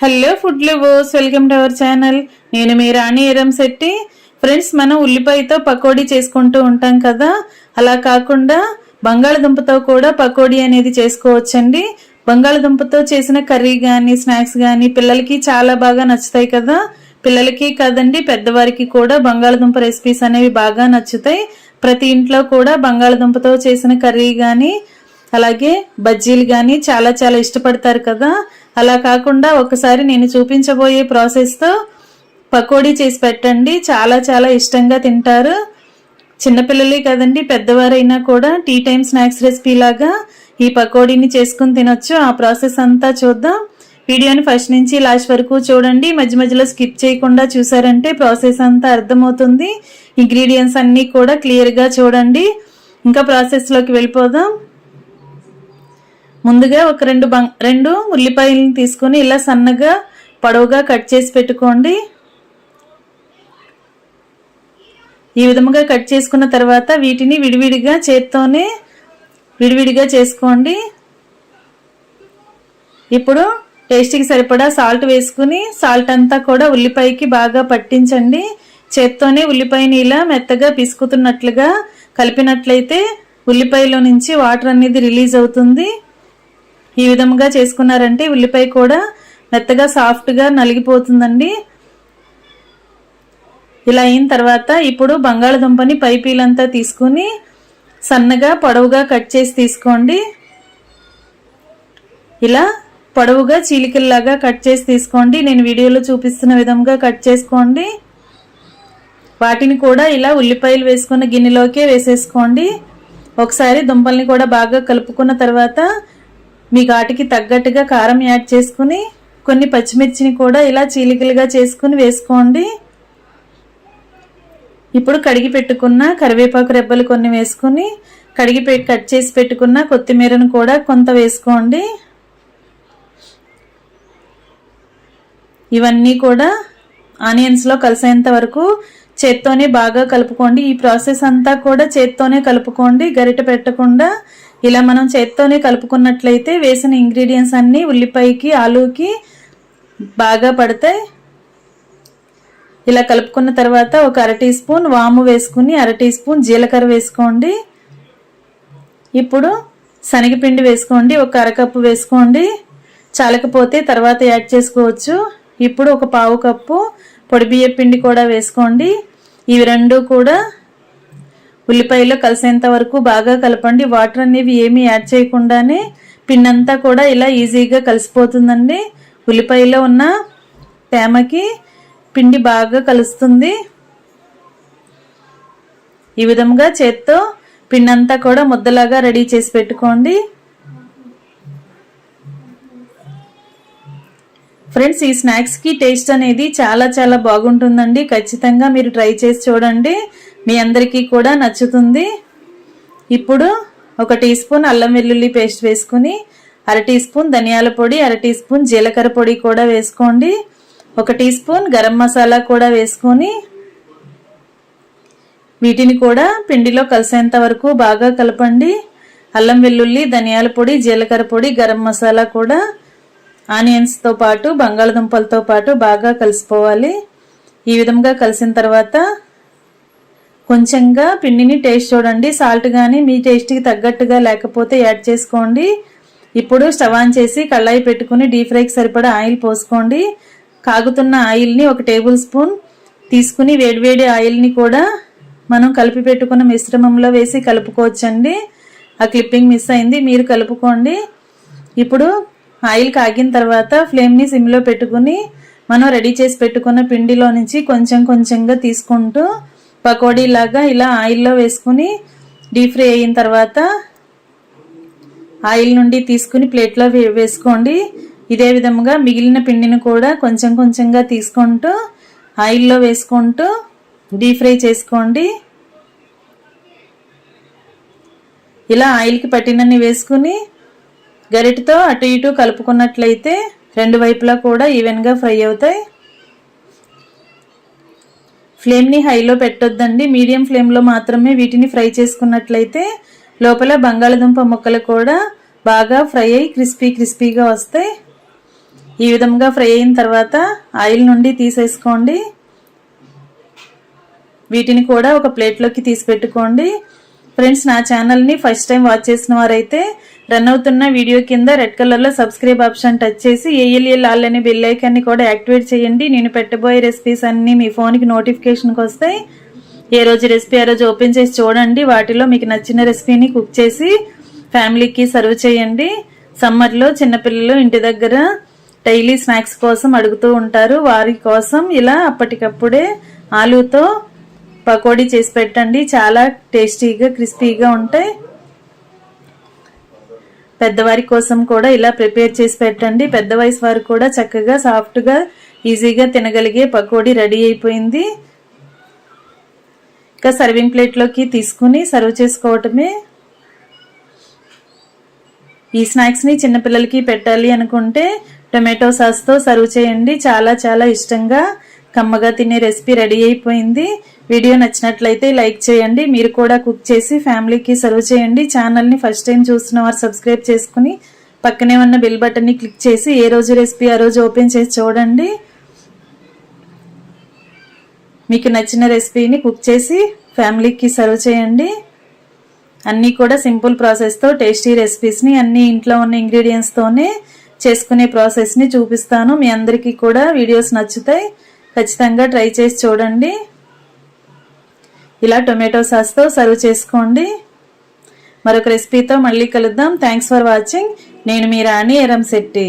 Hello food lovers, welcome to our channel. నేను మీ రాణి Eramsetti. Friends, మనం ఉల్లిపాయతో పకోడీ చేసుకుంటూ ఉంటాం కదా, అలా కాకుండా బంగాళదుంపతో కూడా పకోడీ అనేది చేసుకోవచ్చండి. బంగాళదుంపతో చేసిన కర్రీ కానీ స్నాక్స్ కానీ పిల్లలకి చాలా బాగా నచ్చుతాయి కదా. పిల్లలకి కదండి, పెద్దవారికి కూడా బంగాళదుంప రెసిపీస్ అనేవి బాగా నచ్చుతాయి. ప్రతి ఇంట్లో కూడా బంగాళదుంపతో చేసిన కర్రీ కానీ అలాగే బజ్జీలు కానీ చాలా చాలా ఇష్టపడతారు కదా. అలా కాకుండా ఒకసారి నేను చూపించబోయే ప్రాసెస్తో పకోడీ చేసి పెట్టండి, చాలా చాలా ఇష్టంగా తింటారు. చిన్నపిల్లలే కదండి, పెద్దవారైనా కూడా టీ టైం స్నాక్స్ రెసిపీ లాగా ఈ పకోడీని చేసుకుని తినొచ్చు. ఆ ప్రాసెస్ అంతా చూద్దాం. వీడియోని ఫస్ట్ నుంచి లాస్ట్ వరకు చూడండి. మధ్య మధ్యలో స్కిప్ చేయకుండా చూసారంటే ప్రాసెస్ అంతా అర్థమవుతుంది. ఇంగ్రీడియంట్స్ అన్నీ కూడా క్లియర్గా చూడండి. ఇంకా ప్రాసెస్లోకి వెళ్ళిపోదాం. ముందుగా ఒక రెండు ఉల్లిపాయలను తీసుకొని ఇలా సన్నగా పొడవుగా కట్ చేసి పెట్టుకోండి. ఈ విధముగా కట్ చేసుకున్న తర్వాత వీటిని విడివిడిగా చేత్తోనే విడివిడిగా చేసుకోండి. ఇప్పుడు టేస్ట్కి సరిపడా సాల్ట్ వేసుకుని సాల్ట్ అంతా కూడా ఉల్లిపాయకి బాగా పట్టించండి. చేత్తోనే ఉల్లిపాయని ఇలా మెత్తగా పిసుకుతున్నట్లుగా కలిపినట్లయితే ఉల్లిపాయలో నుంచి వాటర్ అనేది రిలీజ్ అవుతుంది. ఈ విధంగా చేసుకున్నారంటే ఉల్లిపాయ కూడా మెత్తగా సాఫ్ట్గా నలిగిపోతుందండి. ఇలా అయిన తర్వాత ఇప్పుడు బంగాళదుంపని పైపీలంతా తీసుకుని సన్నగా పొడవుగా కట్ చేసి తీసుకోండి. ఇలా పొడవుగా చీలికల్లాగా కట్ చేసి తీసుకోండి. నేను వీడియోలో చూపిస్తున్న విధంగా కట్ చేసుకోండి. వాటిని కూడా ఇలా ఉల్లిపాయలు వేసుకున్న గిన్నెలోకే వేసేసుకోండి. ఒకసారి దుంపల్ని కూడా బాగా కలుపుకున్న తర్వాత మీ ఘాటుకి తగ్గట్టుగా కారం యాడ్ చేసుకుని కొన్ని పచ్చిమిర్చిని కూడా ఇలా చీలికలుగా చేసుకుని వేసుకోండి. ఇప్పుడు కడిగి పెట్టుకున్న కరివేపాకు రెబ్బలు కొన్ని వేసుకుని కట్ చేసి పెట్టుకున్న కొత్తిమీరను కూడా కొంత వేసుకోండి. ఇవన్నీ కూడా ఆనియన్స్లో కలిసేంత వరకు చేత్తోనే బాగా కలుపుకోండి. ఈ ప్రాసెస్ అంతా కూడా చేత్తోనే కలుపుకోండి, గరిటె పెట్టకుండా. ఇలా మనం చేత్తోనే కలుపుకున్నట్లయితే వేసిన ఇంగ్రీడియంట్స్ అన్నీ ఉల్లిపాయకి ఆలూకి బాగా పడతాయి. ఇలా కలుపుకున్న తర్వాత ఒక 1/2 టీ స్పూన్ వాము వేసుకుని 1/2 టీ స్పూన్ జీలకర్ర వేసుకోండి. ఇప్పుడు శనగపిండి వేసుకోండి, ఒక 1/2 కప్పు వేసుకోండి. చాలకపోతే తర్వాత యాడ్ చేసుకోవచ్చు. ఇప్పుడు ఒక 1/2 కప్పు పొడి బియ్య పిండి కూడా వేసుకోండి. ఇవి రెండు కూడా ఉల్లిపాయలో కలిసేంత వరకు బాగా కలపండి. వాటర్ అనేవి ఏమీ యాడ్ చేయకుండానే పిండి అంతా కూడా ఇలా ఈజీగా కలిసిపోతుందండి. ఉల్లిపాయలో ఉన్న తేమకి పిండి బాగా కలుస్తుంది. ఈ విధంగా చేత్తో పిండి అంతా కూడా ముద్దలాగా రెడీ చేసి పెట్టుకోండి. ఫ్రెండ్స్, ఈ స్నాక్స్కి టేస్ట్ అనేది చాలా చాలా బాగుంటుందండి. ఖచ్చితంగా మీరు ట్రై చేసి చూడండి, మీ అందరికీ కూడా నచ్చుతుంది. ఇప్పుడు ఒక టీ స్పూన్ అల్లం వెల్లుల్లి పేస్ట్ వేసుకుని 1/2 టీ స్పూన్ ధనియాల పొడి, 1/2 టీ స్పూన్ జీలకర్ర పొడి కూడా వేసుకోండి. 1 టీ స్పూన్ గరం మసాలా కూడా వేసుకొని వీటిని కూడా పిండిలో కలిసేంత వరకు బాగా కలపండి. అల్లం వెల్లుల్లి, ధనియాల పొడి, జీలకర్ర పొడి, గరం మసాలా కూడా ఆనియన్స్తో పాటు బంగాళదుంపలతో పాటు బాగా కలిసిపోవాలి. ఈ విధంగా కలిసిన తర్వాత కొంచెంగా పిండిని టేస్ట్ చూడండి. సాల్ట్ కానీ మీ టేస్ట్కి తగ్గట్టుగా లేకపోతే యాడ్ చేసుకోండి. ఇప్పుడు స్టవ్ ఆన్ చేసి కళాయి పెట్టుకుని డీప్ ఫ్రైకి సరిపడా ఆయిల్ పోసుకోండి. కాగుతున్న ఆయిల్ని 1 టేబుల్ స్పూన్ తీసుకుని వేడివేడి ఆయిల్ని కూడా మనం కలిపి పెట్టుకున్న మిశ్రమంలో వేసి కలుపుకోవచ్చండి. ఆ క్లిప్పింగ్ మిస్ అయింది, మీరు కలుపుకోండి. ఇప్పుడు ఆయిల్ కాగిన తర్వాత ఫ్లేమ్ని సిమ్లో పెట్టుకుని మనం రెడీ చేసి పెట్టుకున్న పిండిలో నుంచి కొంచెం కొంచెంగా తీసుకుంటూ పకోడీలాగా ఇలా ఆయిల్లో వేసుకుని డీప్ ఫ్రై అయిన తర్వాత ఆయిల్ నుండి తీసుకుని ప్లేట్లో వేసుకోండి. ఇదే విధంగా మిగిలిన పిండిని కూడా కొంచెం కొంచెంగా తీసుకుంటూ ఆయిల్లో వేసుకుంటూ డీప్ ఫ్రై చేసుకోండి. ఇలా ఆయిల్కి పట్టినన్ని వేసుకుని గరిటెతో అటు ఇటు కలుపుకున్నట్లయితే రెండు వైపులా కూడా ఈవెన్గా ఫ్రై అవుతాయి. ఫ్లేమ్ని హైలో పెట్టొద్దండి, మీడియం ఫ్లేమ్లో మాత్రమే వీటిని ఫ్రై చేసుకున్నట్లయితే లోపల బంగాళదుంప ముక్కలు కూడా బాగా ఫ్రై అయ్యి క్రిస్పీగా వస్తాయి. ఈ విధంగా ఫ్రై అయిన తర్వాత ఆయిల్ నుండి తీసేసుకోండి. వీటిని కూడా ఒక ప్లేట్లోకి తీసి పెట్టుకోండి. ఫ్రెండ్స్, నా ఛానల్ని ఫస్ట్ టైం వాచ్ చేసిన వారైతే రన్ అవుతున్న వీడియో కింద రెడ్ కలర్లో సబ్స్క్రైబ్ ఆప్షన్ టచ్ చేసి ఏఎల్ఎల్ ఆల్ అనే బెల్ ఐకాన్ని కూడా యాక్టివేట్ చేయండి. నేను పెట్టబోయే రెసిపీస్ అన్నీ మీ ఫోన్కి నోటిఫికేషన్కి వస్తాయి. ఏ రోజు రెసిపీ ఆ రోజు ఓపెన్ చేసి చూడండి. వాటిలో మీకు నచ్చిన రెసిపీని కుక్ చేసి ఫ్యామిలీకి సర్వ్ చేయండి. సమ్మర్లో చిన్నపిల్లలు ఇంటి దగ్గర డైలీ స్నాక్స్ కోసం అడుగుతూ ఉంటారు. వారి కోసం ఇలా అప్పటికప్పుడే ఆలూతో పకోడీ చేసి పెట్టండి. చాలా టేస్టీగా క్రిస్పీగా ఉంటాయి. పెద్దవారి కోసం కూడా ఇలా ప్రిపేర్ చేసి పెట్టండి. పెద్ద వయసు వారు కూడా చక్కగా సాఫ్ట్గా ఈజీగా తినగలిగే పకోడీ రెడీ అయిపోయింది. ఇక సర్వింగ్ ప్లేట్లోకి తీసుకుని సర్వ్ చేసుకోవటమే. ఈ స్నాక్స్ని చిన్నపిల్లలకి పెట్టాలి అనుకుంటే టొమాటో సాస్తో సర్వ్ చేయండి. చాలా చాలా ఇష్టంగా కమ్మగా తినే రెసిపీ రెడీ అయిపోయింది. వీడియో నచ్చినట్లయితే లైక్ చేయండి. మీరు కూడా కుక్ చేసి ఫ్యామిలీకి సర్వ్ చేయండి. ఛానల్ని ఫస్ట్ టైం చూస్తున్న వారు సబ్స్క్రైబ్ చేసుకుని పక్కనే ఉన్న బెల్ బటన్ని క్లిక్ చేసి ఏ రోజు రెసిపీ ఆ రోజు ఓపెన్ చేసి చూడండి. మీకు నచ్చిన రెసిపీని కుక్ చేసి ఫ్యామిలీకి సర్వ్ చేయండి. అన్నీ కూడా సింపుల్ ప్రాసెస్తో టేస్టీ రెసిపీస్ని అన్ని ఇంట్లో ఉన్న ఇంగ్రీడియంట్స్తోనే చేసుకునే ప్రాసెస్ని చూపిస్తాను. మీ అందరికీ కూడా వీడియోస్ నచ్చుతాయి. ఖచ్చితంగా ట్రై చేసి చూడండి. ఇలా టొమాటో సాస్తో సర్వ్ చేసుకోండి. మరొక రెసిపీతో మళ్ళీ కలుద్దాం. Thanks for watching. నేను మీ రాణి ఎరంశెట్టి.